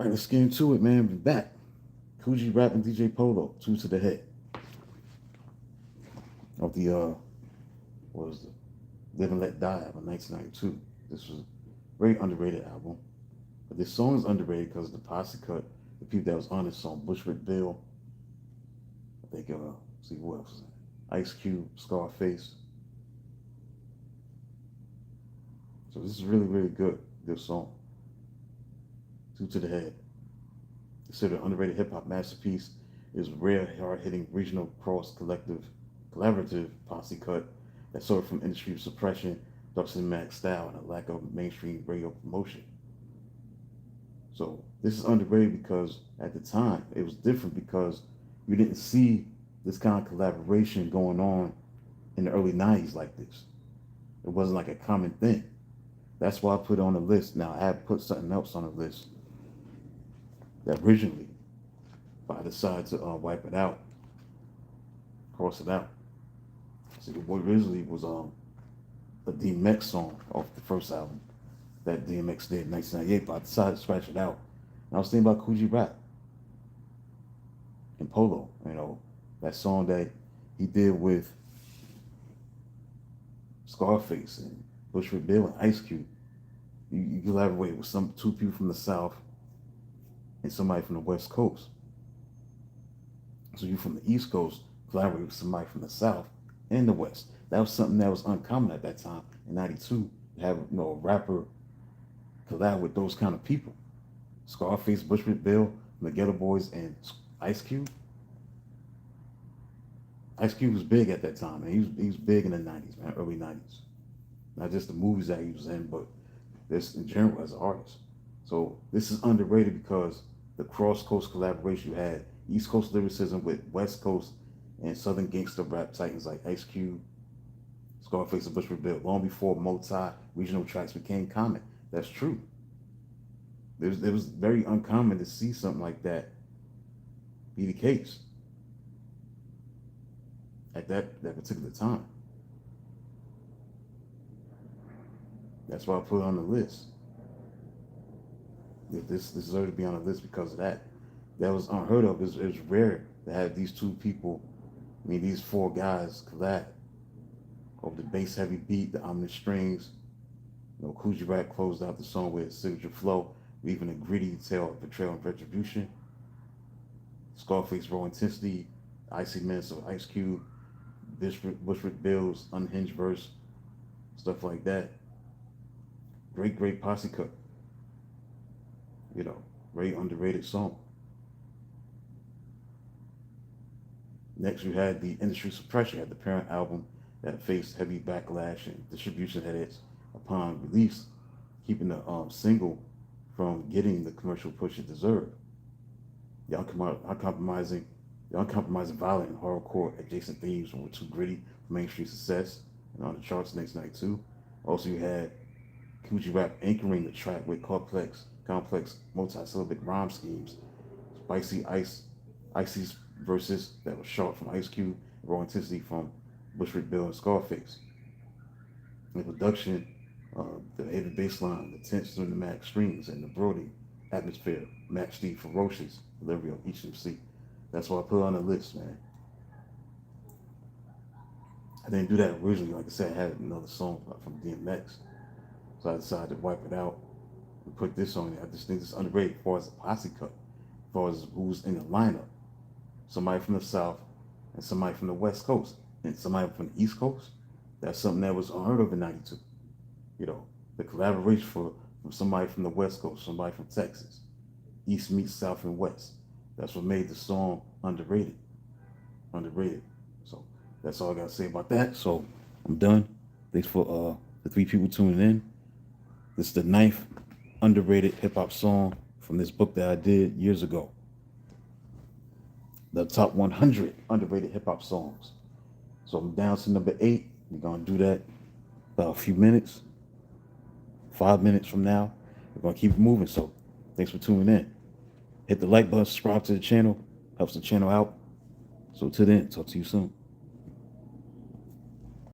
All right, let's get into it, man. We're back. Coogee rapping DJ Polo, two to the head of the what was the Live and Let Die album, 1992. This was a very underrated album. But this song is underrated because the posse cut, the people that was on this song, Bushwick Bill, I think see who else was in it? Ice Cube, Scarface. So this is really, really good. Good song. Two to the head. Considered an underrated hip hop masterpiece, is rare, hard hitting regional cross collaborative posse cut that suffered from industry suppression, Dustin Mac style, and a lack of mainstream radio promotion. So this is underrated because at the time it was different because you didn't see this kind of collaboration going on in the early 90s like this. It wasn't like a common thing. That's why I put it on the list. Now I have put something else on the list that originally, but I decided to wipe it out, cross it out. See, what originally was a DMX song off the first album that DMX did in 1998, but I decided to scratch it out. And I was thinking about Coogee Rap and Polo, that song that he did with Scarface and Bushwick Bill and Ice Cube. You collaborate with two people from the South and somebody from the West Coast. So you from the East Coast collaborate with somebody from the South and the West. That was something that was uncommon at that time in '92 to have a rapper collab with those kind of people. Scarface, Bushwick Bill, the Ghetto Boys, and Ice Cube. Ice Cube was big at that time, and he was big in the '90s, man, early '90s. Not just the movies that he was in, but this in general as an artist. So this is underrated because the cross coast collaboration you had, East Coast lyricism with West Coast and Southern gangster rap titans like Ice Cube, Scarface, and Bushwick Bill, long before multi-regional tracks became common. That's true. It was very uncommon to see something like that be the case at that particular time. That's why I put it on the list. This deserves to be on the list because of that. That was unheard of. It was rare to have these two people, these four guys collab over the bass heavy beat, the ominous strings. Coogee Rap closed out the song with his signature flow, leaving a gritty tale of betrayal and retribution. Scarface raw intensity, icy minutes of Ice Cube, Bushwick Bill's unhinged verse, stuff like that. Great posse cut. Very underrated song. Next, you had the industry suppression, had the parent album that faced heavy backlash and distribution headaches upon release, keeping the single from getting the commercial push it deserved. The uncompromising violent and horrorcore adjacent themes were too gritty for mainstream success and on the charts in 1992. Also, you had Coogee Rap anchoring the track with complex multi-syllabic rhyme schemes, icy's verses that were sharp from Ice Cube, and raw intensity from Bushwick Bill and Scarface. The production, the heavy bass line, the tension in the Mac strings, and the Brody atmosphere matched the ferocious delivery of each MC. That's why I put it on the list, man. I didn't do that originally. Like I said, I had another song from DMX. So I decided to wipe it out and put this on there. I just think it's underrated as far as the posse cut, as far as who's in the lineup. Somebody from the South and somebody from the West Coast and somebody from the East Coast. That's something that was unheard of in '92. The collaboration from somebody from the West Coast, somebody from Texas. East meets South and West. That's what made the song underrated. Underrated. So that's all I got to say about that. So I'm done. Thanks for the three people tuning in. This is the 9th underrated hip hop song from this book that I did years ago. The top 100 underrated hip hop songs. So I'm down to number 8. We're going to do that about a few minutes. 5 minutes from now. We're going to keep it moving. So thanks for tuning in. Hit the like button, subscribe to the channel. Helps the channel out. So till then, talk to you soon.